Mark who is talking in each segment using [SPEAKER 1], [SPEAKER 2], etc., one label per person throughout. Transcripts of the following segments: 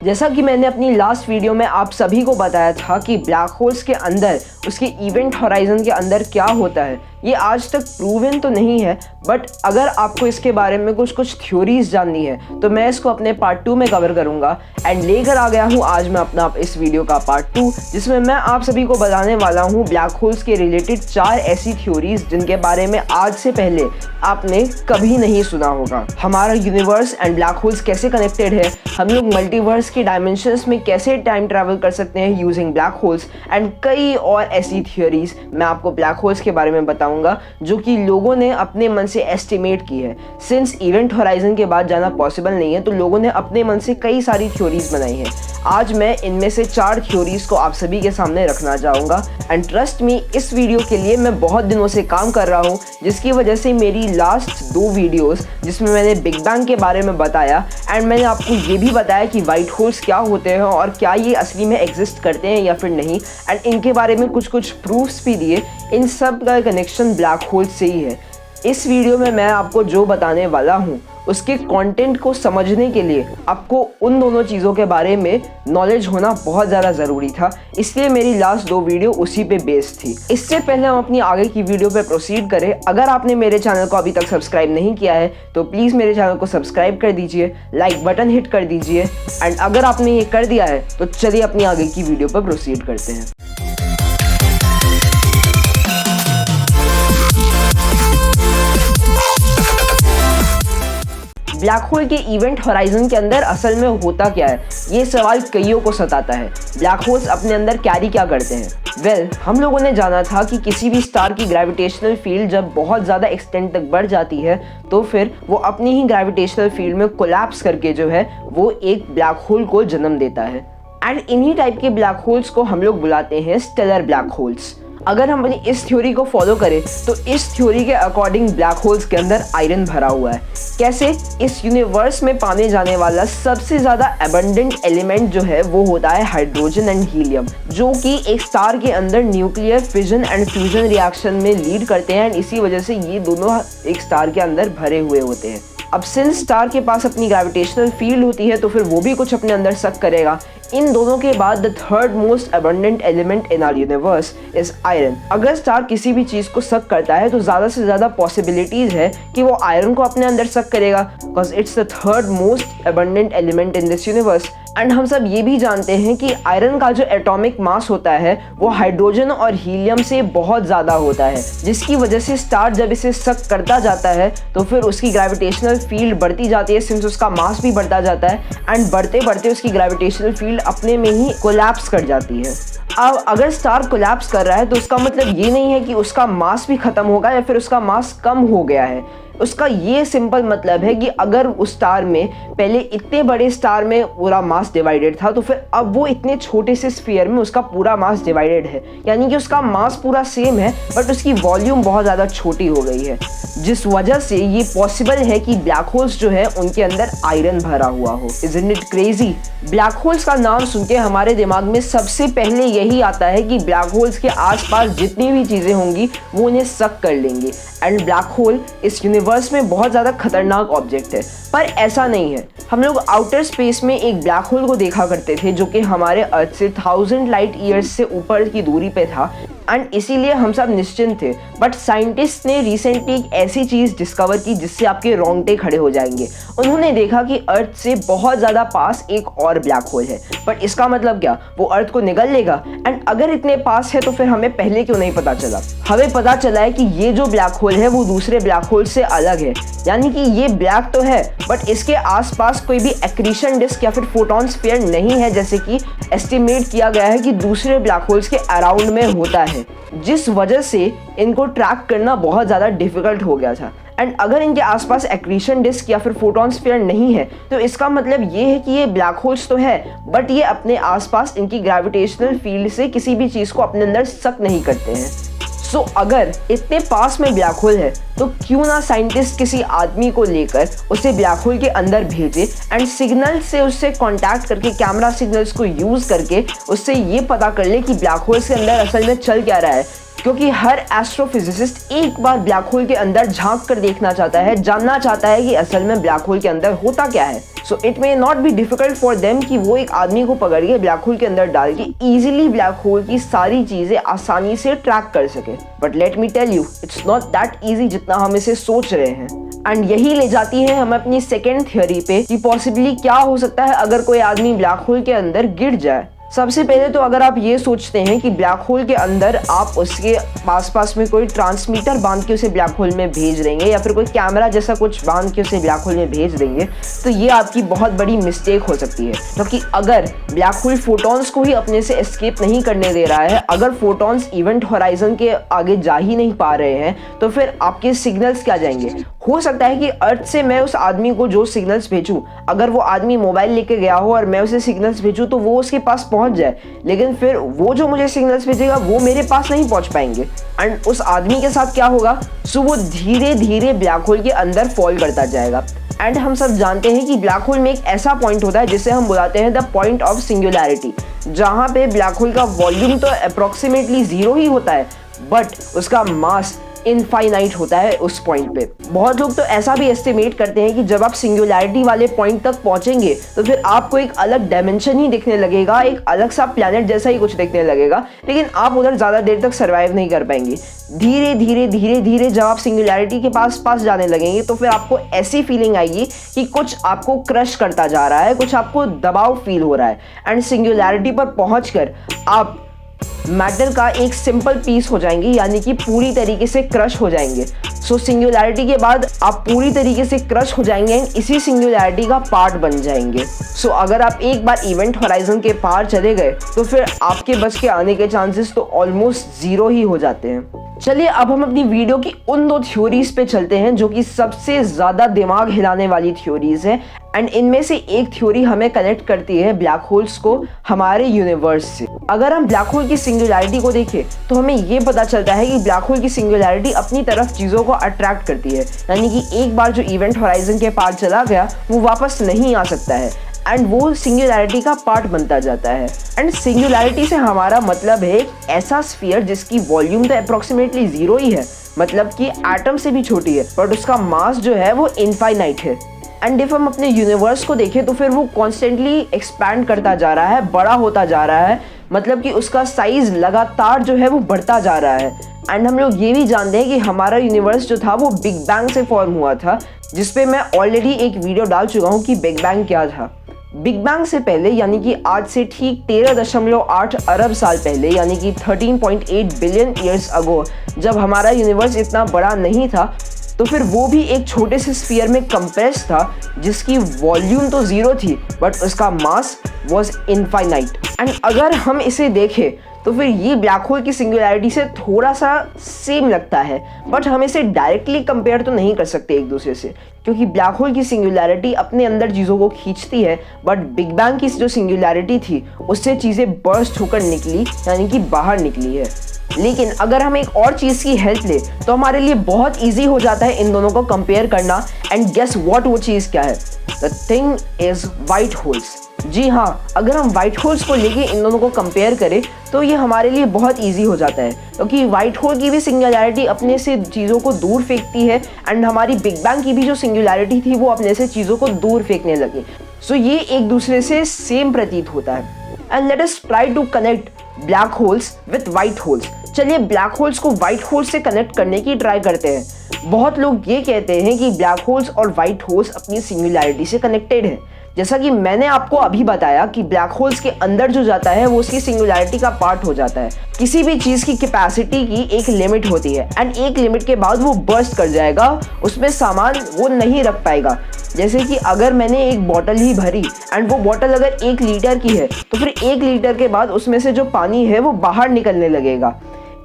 [SPEAKER 1] जैसा कि मैंने अपनी लास्ट वीडियो में आप सभी को बताया था कि ब्लैक होल्स के अंदर उसके इवेंट होराइजन के अंदर क्या होता है, ये आज तक प्रूवन तो नहीं है, बट अगर आपको इसके बारे में कुछ थ्योरीज जाननी है तो मैं इसको अपने पार्ट 2 में कवर करूंगा। एंड लेकर आ गया हूं आज मैं अपना इस वीडियो का पार्ट 2, जिसमें मैं आप सभी को बताने वाला हूं ब्लैक होल्स के रिलेटेड 4 ऐसी थ्योरीज जिनके बारे में आज से पहले आपने कभी नहीं सुना होगा। हमारा यूनिवर्स एंड ब्लैक होल्स कैसे कनेक्टेड है, हम लोग मल्टीवर्स के डायमेंशंस में कैसे टाइम ट्रैवल कर सकते हैं यूजिंग ब्लैक होल्स, एंड कई और ऐसी थ्योरीज मैं आपको ब्लैक होल्स के बारे में बताऊंगा जो कि लोगों ने अपने मन से एस्टिमेट की है। सिंस इवेंट होराइजन के बाद जाना पॉसिबल नहीं है तो लोगों ने अपने मन से कई सारी थ्योरीज बनाई हैं। आज मैं इनमें से 4 थ्योरीज को आप सभी के सामने रखना चाहूँगा। एंड ट्रस्ट मी, इस वीडियो के लिए मैं बहुत दिनों से काम कर रहा हूँ, जिसकी वजह से मेरी लास्ट 2 वीडियोस जिसमें मैंने बिग बैंग के बारे में बताया एंड मैंने आपको ये भी बताया कि वाइट होल्स क्या होते हैं और क्या ये असली में एग्जिस्ट करते हैं या फिर नहीं, एंड इनके बारे में कुछ प्रूफ्स भी दिए, इन सब का कनेक्शन ब्लैक होल्स से ही है। इस वीडियो में मैं आपको जो बताने वाला हूँ उसके कंटेंट को समझने के लिए आपको उन दोनों चीज़ों के बारे में नॉलेज होना बहुत ज़्यादा ज़रूरी था, इसलिए मेरी लास्ट 2 वीडियो उसी पे बेस्ड थी। इससे पहले हम अपनी आगे की वीडियो पे प्रोसीड करें, अगर आपने मेरे चैनल को अभी तक सब्सक्राइब नहीं किया है तो प्लीज़ मेरे चैनल को सब्सक्राइब कर दीजिए, लाइक बटन हिट कर दीजिए, एंड अगर आपने ये कर दिया है तो चलिए अपनी आगे की वीडियो पर प्रोसीड करते हैं। ब्लैक होल के इवेंट होराइजन के अंदर असल में होता क्या है, ये सवाल कईयों को सताता है। ब्लैक होल्स अपने अंदर कैरी क्या करते हैं? हम लोगों ने जाना था कि किसी भी स्टार की ग्रेविटेशनल फील्ड जब बहुत ज़्यादा एक्सटेंट तक बढ़ जाती है तो फिर वो अपनी ही ग्रेविटेशनल फील्ड में कोलैप्स करके जो है वो एक ब्लैक होल को जन्म देता है। एंड इन्हीं टाइप के ब्लैक होल्स को हम लोग बुलाते हैं स्टेलर ब्लैक होल्स। अगर हम अपनी इस थ्योरी को फॉलो करें तो इस थ्योरी के अकॉर्डिंग ब्लैक होल्स के अंदर आयरन भरा हुआ है। कैसे? इस यूनिवर्स में पाने जाने वाला सबसे ज़्यादा एबंडेंट एलिमेंट जो है वो होता है हाइड्रोजन एंड हीलियम, जो कि एक स्टार के अंदर nuclear fission and fusion reaction में लीड करते हैं, एंड इसी वजह से ये दोनों एक स्टार के अंदर भरे हुए होते हैं। अब सिंस स्टार के पास अपनी ग्रेविटेशनल फील्ड होती है तो फिर वो भी कुछ अपने अंदर सक करेगा। इन दोनों के बाद the third most abundant element in our universe is iron. अगर स्टार किसी भी चीज़ को सक करता है तो ज़्यादा से ज़्यादा पॉसिबिलिटीज़ है कि वो आयरन को अपने अंदर सक करेगा, because it's the third most abundant element in this universe. And हम सब ये भी जानते हैं कि आयरन का जो एटॉमिक मास होता है वो हाइड्रोजन और हीलियम से बहुत ज़्यादा होता है, जिसकी वजह से स्टार जब इसे सक करता जाता है तो फिर उसकी ग्रेविटेशनल फील्ड बढ़ती जाती है, सिंस उसका मास भी बढ़ता जाता है, एंड बढ़ते बढ़ते उसकी ग्रेविटेशनल फील्ड अपने में ही कोलैप्स कर जाती है। अब अगर स्टार कोलैप्स कर रहा है तो उसका मतलब ये नहीं है कि उसका मास भी खत्म होगा या फिर उसका मास कम हो गया है। उसका ये सिंपल मतलब है कि अगर उस स्टार में पहले इतने बड़े स्टार में पूरा मास डिवाइडेड था तो फिर अब वो इतने छोटे से स्फीयर में उसका पूरा मास डिवाइडेड है, यानी कि उसका मास पूरा सेम है बट उसकी वॉल्यूम बहुत ज़्यादा छोटी हो गई है, जिस वजह से ये पॉसिबल है कि ब्लैक होल्स जो है उनके अंदर आयरन भरा हुआ हो। Isn't it crazy? Black holes का नाम सुन के हमारे दिमाग में सबसे पहले यही आता है कि ब्लैक होल्स के आसपास जितनी भी चीज़ें होंगी वो उन्हें सक कर लेंगे, एंड ब्लैक होल इस यूनिवर्स में बहुत ज़्यादा खतरनाक ऑब्जेक्ट है। पर ऐसा नहीं है। हम लोग आउटर स्पेस में एक ब्लैक होल को देखा करते थे जो कि हमारे अर्थ से 1000 लाइट ईयर्स से ऊपर की दूरी पे था, एंड इसीलिए हम सब निश्चिंत थे। बट साइंटिस्ट ने रिसेंटली एक ऐसी चीज़ डिस्कवर की जिससे आपके रोंगटे खड़े हो जाएंगे। उन्होंने देखा कि अर्थ से बहुत ज़्यादा पास एक और ब्लैक होल है, बट इसका मतलब क्या? वो अर्थ को निगल लेगा? एंड अगर इतने पास है तो फिर हमें पहले क्यों नहीं पता चला? हमें पता चला है कि ये जो ब्लैक होल है वो दूसरे ब्लैक होल से अलग है, यानी कि ये ब्लैक तो है बट इसके आसपास कोई भी एक्रीशन डिस्क या फिर फोटॉन स्फीयर नहीं है, जैसे कि एस्टिमेट किया गया है कि दूसरे ब्लैक होल्स के अराउंड में होता है, जिस वजह से इनको ट्रैक करना बहुत ज़्यादा डिफिकल्ट हो गया था। एंड अगर इनके आसपास एक्रीशन डिस्क या फिर फोटॉन स्फीयर नहीं है तो इसका मतलब ये है कि ये ब्लैक होल्स तो है बट ये अपने आसपास इनकी ग्रेविटेशनल फील्ड से किसी भी चीज़ को अपने अंदर सक नहीं करते हैं। सो अगर इतने पास में ब्लैक होल है तो क्यों ना साइंटिस्ट किसी आदमी को लेकर उसे ब्लैक होल के अंदर भेजे एंड सिग्नल से उससे कांटेक्ट करके, कैमरा सिग्नल्स को यूज़ करके उससे ये पता कर ले कि ब्लैक होल्स के अंदर असल में चल क्या रहा है। क्योंकि हर एस्ट्रोफिजिसिस्ट एक बार ब्लैक होल के अंदर झांक कर देखना चाहता है, जानना चाहता है कि असल में ब्लैक होल के अंदर होता क्या है। So it may not be difficult for them कि वो एक आदमी को पकड़ के ब्लैक होल के अंदर डाल के इजीली ब्लैक होल की सारी चीजें आसानी से ट्रैक कर सके। But let me tell you, it's not that easy जितना हम इसे सोच रहे हैं। एंड यही ले जाती है हम अपनी सेकेंड थ्योरी पे कि पॉसिबली क्या हो सकता है अगर कोई आदमी ब्लैक होल के अंदर गिर जाए। सबसे पहले तो अगर आप ये सोचते हैं कि ब्लैक होल के अंदर आप उसके आसपास में कोई ट्रांसमीटर बांध के उसे ब्लैक होल में भेज देंगे या फिर कोई कैमरा जैसा कुछ बांध के उसे ब्लैक होल में भेज देंगे, तो ये आपकी बहुत बड़ी मिस्टेक हो सकती है। क्योंकि अगर ब्लैक होल फोटॉन्स को ही अपने से एस्केप नहीं करने दे रहा है, अगर फोटॉन्स इवेंट होराइजन के आगे जा ही नहीं पा रहे हैं, तो फिर आपके सिग्नल्स क्या जाएंगे। हो सकता है कि अर्थ से मैं उस आदमी को जो सिग्नल्स भेजूं, अगर वो आदमी मोबाइल लेके गया हो और मैं उसे सिग्नल्स भेजूं तो वो उसके पास पहुंच जाए, लेकिन फिर वो जो मुझे सिग्नल्स भेजेगा वो मेरे पास नहीं पहुंच पाएंगे। एंड उस आदमी के साथ क्या होगा, सो वो धीरे धीरे ब्लैक होल के अंदर फॉल करता जाएगा। एंड हम सब जानते हैं कि ब्लैक होल में एक ऐसा पॉइंट होता है जिसे हम बुलाते हैं द पॉइंट ऑफ सिंगुलैरिटी, जहां पे ब्लैक होल का वॉल्यूम तो अप्रोक्सीमेटली 0 ही होता है, बट उसका मास इनफाइनाइट होता है उस पॉइंट पे। बहुत लोग तो ऐसा भी एस्टिमेट करते हैं कि जब आप सिंगुलैरिटी वाले पॉइंट तक पहुंचेंगे तो फिर आपको एक अलग डायमेंशन ही दिखने लगेगा, एक अलग सा प्लैनेट जैसा ही कुछ दिखने लगेगा, लेकिन आप उधर ज़्यादा देर तक सर्वाइव नहीं कर पाएंगे। धीरे धीरे धीरे धीरे जब आप सिंगुलैरिटी के पास जाने लगेंगे तो फिर आपको ऐसी फीलिंग आएगी कि कुछ आपको क्रश करता जा रहा है, कुछ आपको दबाव फील हो रहा है। एंड सिंगुलैरिटी पर पहुंचकर आप मैटर का एक सिंपल पीस हो जाएंगे, यानी कि पूरी तरीके से क्रश हो जाएंगे। सो सिंगुलैरिटी के बाद आप पूरी तरीके से क्रश हो जाएंगे एंड इसी सिंगुलैरिटी का पार्ट बन जाएंगे। सो अगर आप एक बार इवेंट होराइजन के पार चले गए तो फिर आपके बच के आने के चांसेस तो ऑलमोस्ट 0 ही हो जाते हैं। चलिए अब हम अपनी वीडियो की उन 2 थ्योरीज पे चलते हैं जो कि सबसे ज़्यादा दिमाग हिलाने वाली थ्योरीज हैं। एंड इनमें से एक थ्योरी हमें कनेक्ट करती है ब्लैक होल्स को हमारे यूनिवर्स से। अगर हम ब्लैक होल की सिंगुलैरिटी को देखें तो हमें ये पता चलता है कि ब्लैक होल की सिंगुलैरिटी अपनी तरफ चीज़ों को अट्रैक्ट करती है, यानी कि एक बार जो इवेंट होराइजन के पार चला गया वो वापस नहीं आ सकता है एंड वो सिंगुलैरिटी का पार्ट बनता जाता है। एंड सिंगुलैरिटी से हमारा मतलब है एक ऐसा स्फीयर जिसकी वॉल्यूम तो अप्रोक्सीमेटली 0 ही है, मतलब कि एटम से भी छोटी है, बट उसका मास जो है वो इनफाइनाइट है। एंड इफ हम अपने यूनिवर्स को देखें तो फिर वो कॉन्स्टेंटली एक्सपैंड करता जा रहा है, बड़ा होता जा रहा है, मतलब कि उसका साइज लगातार जो है वो बढ़ता जा रहा है। एंड हम लोग ये भी जानते हैं कि हमारा यूनिवर्स जो था वो बिग बैंग से फॉर्म हुआ था, जिसपे मैं ऑलरेडी एक वीडियो डाल चुका हूँ कि बिग बैंग क्या था। बिग बैंग से पहले यानी कि आज से ठीक 13.8 अरब साल पहले, यानी कि 13.8 बिलियन ईयर्स अगो, जब हमारा यूनिवर्स इतना बड़ा नहीं था तो फिर वो भी एक छोटे से स्फीयर में कंप्रेस था जिसकी वॉल्यूम तो 0 थी बट उसका मास वॉज इनफाइनाइट। एंड अगर हम इसे देखें तो फिर ये ब्लैक होल की सिंगुलैरिटी से थोड़ा सा सेम लगता है, बट हम इसे डायरेक्टली कंपेयर तो नहीं कर सकते एक दूसरे से, क्योंकि ब्लैक होल की सिंगुलैरिटी अपने अंदर चीज़ों को खींचती है, बट बिग बैंग की जो सिंगुलैरिटी थी उससे चीज़ें बर्स्ट होकर निकली, यानी कि बाहर निकली है। लेकिन अगर हम एक और चीज़ की हेल्प ले तो हमारे लिए बहुत ईजी हो जाता है इन दोनों को कंपेयर करना। एंड गेस व्हाट वो चीज़ क्या है? The thing is white holes. जी हाँ, अगर हम वाइट होल्स को लेके इन दोनों को कंपेयर करें तो ये हमारे लिए बहुत इजी हो जाता है, क्योंकि वाइट होल की भी सिंगुलैरिटी अपने से चीज़ों को दूर फेंकती है एंड हमारी बिग बैंग की भी जो सिंगुलैरिटी थी वो अपने से चीज़ों को दूर फेंकने लगी। सो ये एक दूसरे से सेम प्रतीत होता है। And let us try to connect black holes with white holes. चलिए ब्लैक होल्स को वाइट होल्स से कनेक्ट करने की ट्राई करते हैं। बहुत लोग ये कहते हैं कि ब्लैक होल्स और वाइट होल्स अपनी सिंगुलैरिटी से कनेक्टेड हैं। जैसा कि मैंने आपको अभी बताया कि ब्लैक होल्स के अंदर जो जाता है वो उसकी सिंगुलैरिटी का पार्ट हो जाता है। किसी भी चीज़ की कैपेसिटी की एक लिमिट होती है एंड एक लिमिट के बाद वो बर्स्ट कर जाएगा, उसमें सामान वो नहीं रख पाएगा। जैसे कि अगर मैंने एक बॉटल ही भरी एंड वो बॉटल अगर 1 लीटर की है तो फिर 1 लीटर के बाद उसमें से जो पानी है वो बाहर निकलने लगेगा।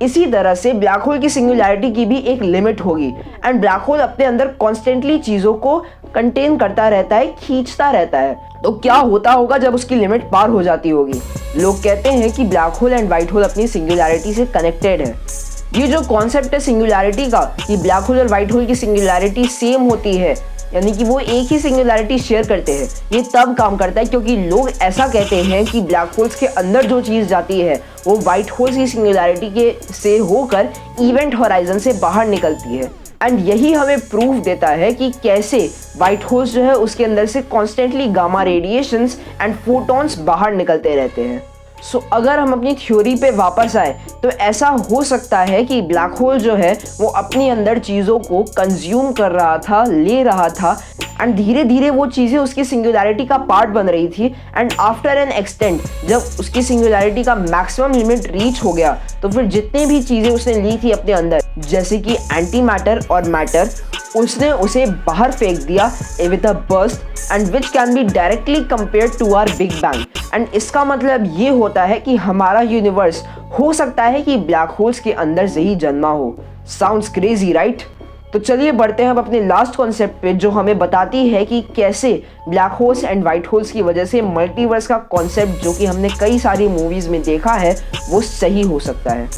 [SPEAKER 1] इसी तरह से ब्लैक होल की सिंगुलैरिटी की भी एक लिमिट होगी एंड ब्लैक होल अपने अंदर कॉन्स्टेंटली चीज़ों को कंटेन करता रहता है, खींचता रहता है। तो क्या होता होगा जब उसकी लिमिट पार हो जाती होगी? लोग कहते हैं कि black hole and white hole अपनी सिंगुलैरिटी से कनेक्टेड है। ये जो कॉन्सेप्ट है सिंगुलैरिटी का कि ब्लैक होल और वाइट होल की सिंगुलैरिटी सेम होती है, यानी कि वो एक ही सिंगुलैरिटी शेयर करते हैं, ये तब काम करता है क्योंकि लोग ऐसा कहते हैं कि ब्लैक होल्स के अंदर जो चीज़ जाती है वो वाइट होल्स की सिंगुलैरिटी के से होकर इवेंट होराइजन से बाहर निकलती है। एंड यही हमें प्रूफ देता है कि कैसे वाइट होल्स जो है उसके अंदर से constantly gamma radiations and photons बाहर निकलते रहते हैं। सो अगर हम अपनी थ्योरी पे वापस आए तो ऐसा हो सकता है कि ब्लैक होल जो है वो अपने अंदर चीज़ों को कंज्यूम कर रहा था, ले रहा था, एंड धीरे धीरे वो चीज़ें उसकी सिंगुलैरिटी का पार्ट बन रही थी। एंड आफ्टर एन एक्सटेंट जब उसकी सिंगुलैरिटी का मैक्सिमम लिमिट रीच हो गया तो फिर जितनी भी चीज़ें उसने ली थी अपने अंदर, जैसे कि एंटी मैटर और मैटर, उसने उसे बाहर फेंक दिया with a burst and which can be directly compared to our big bang. And इसका मतलब ये होता है कि हमारा यूनिवर्स हो सकता है कि ब्लैक होल्स के अंदर से ही जन्मा हो। Sounds crazy right? तो चलिए बढ़ते हैं अब अपने लास्ट कॉन्सेप्ट पे, जो हमें बताती है कि कैसे black holes and white holes की वजह से मल्टीवर्स का कॉन्सेप्ट, जो कि हमने कई सारी मूवीज़ में देखा है, वो सही हो सकता है।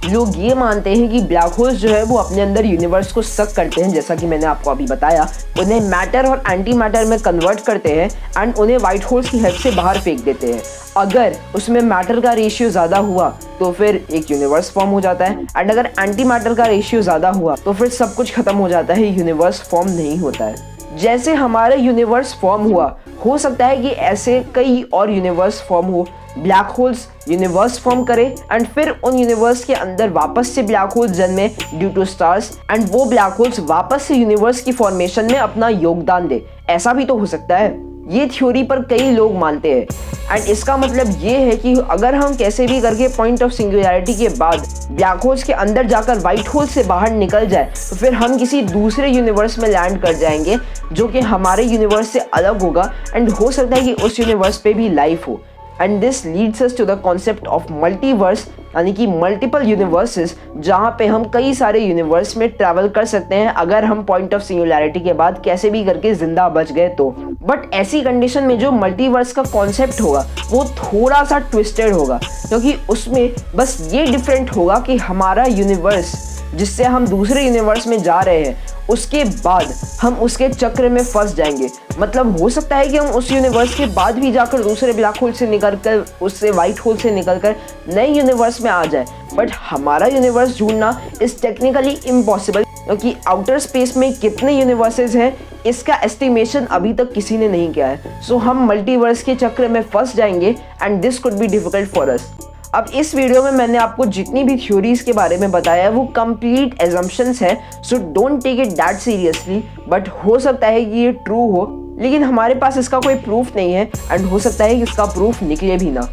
[SPEAKER 1] लोग ये मानते हैं कि ब्लैक होल्स जो है वो अपने अंदर यूनिवर्स को सक करते हैं, जैसा कि मैंने आपको अभी बताया, उन्हें मैटर और एंटी मैटर में कन्वर्ट करते हैं एंड उन्हें वाइट होल्स की हेल्प से बाहर फेंक देते हैं। अगर उसमें मैटर का रेशियो ज़्यादा हुआ तो फिर एक यूनिवर्स फॉर्म हो जाता है, एंड अगर एंटी मैटर का रेशियो ज़्यादा हुआ तो फिर सब कुछ खत्म हो जाता है, यूनिवर्स फॉर्म नहीं होता है। जैसे हमारा यूनिवर्स फॉर्म हुआ, हो सकता है कि ऐसे कई और यूनिवर्स फॉर्म हो, ब्लैक होल्स यूनिवर्स फॉर्म करे एंड फिर उन यूनिवर्स के अंदर वापस से ब्लैक होल्स जन्मे ड्यू टू स्टार्स, एंड वो ब्लैक होल्स वापस से यूनिवर्स की फॉर्मेशन में अपना योगदान दे। ऐसा भी तो हो सकता है। ये थ्योरी पर कई लोग मानते हैं एंड इसका मतलब ये है कि अगर हम कैसे भी करके पॉइंट ऑफ सिंगुलैरिटी के बाद ब्लैक होल्स के अंदर जाकर वाइट होल से बाहर निकल जाए तो फिर हम किसी दूसरे यूनिवर्स में लैंड कर जाएंगे जो कि हमारे यूनिवर्स से अलग होगा, एंड हो सकता है कि उस यूनिवर्स पे भी लाइफ हो। And this leads us to the concept of multiverse, यानी कि मल्टीपल यूनिवर्सेस, जहाँ पे हम कई सारे यूनिवर्स में ट्रैवल कर सकते हैं अगर हम पॉइंट ऑफ सिंगुलैरिटी के बाद कैसे भी करके जिंदा बच गए तो। बट ऐसी कंडीशन में जो मल्टीवर्स का कॉन्सेप्ट होगा वो थोड़ा सा ट्विस्टेड होगा, क्योंकि उसमें बस ये डिफरेंट होगा कि हमारा यूनिवर्स जिससे हम दूसरे यूनिवर्स में जा रहे हैं उसके बाद हम उसके चक्र में फंस जाएंगे। मतलब हो सकता है कि हम उस यूनिवर्स के बाद भी जाकर दूसरे ब्लैक होल से निकलकर, उससे वाइट होल से निकलकर नए यूनिवर्स में आ जाए, बट हमारा यूनिवर्स ढूंढना इज टेक्निकली इम्पॉसिबल, क्योंकि आउटर स्पेस में कितने यूनिवर्सेस हैं इसका एस्टिमेशन अभी तक किसी ने नहीं किया है। सो हम मल्टीवर्स के चक्र में फंस जाएंगे and this could be difficult for us. अब इस वीडियो में मैंने आपको जितनी भी थ्योरीज के बारे में बताया है वो कंप्लीट एजम्पशंस है, so don't take it that seriously. But हो सकता है कि ये ट्रू हो, लेकिन हमारे पास इसका कोई प्रूफ नहीं है एंड हो सकता है कि इसका प्रूफ निकले भी ना।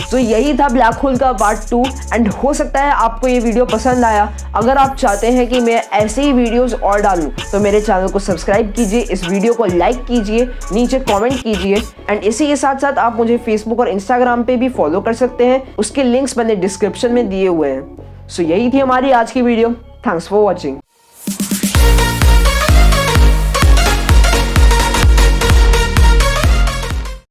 [SPEAKER 1] तो यही था ब्लैक होल का पार्ट 2 एंड हो सकता है आपको ये वीडियो पसंद आया। अगर आप चाहते हैं कि मैं ऐसे ही वीडियोस और डालूं तो मेरे चैनल को सब्सक्राइब कीजिए, इस वीडियो को लाइक कीजिए, नीचे कमेंट कीजिए, एंड इसी के साथ साथ आप मुझे फेसबुक और इंस्टाग्राम पे भी फॉलो कर सकते हैं, उसके लिंक्स मैंने डिस्क्रिप्शन में दिए हुए हैं। सो यही थी हमारी आज की वीडियो। Thanks for watching.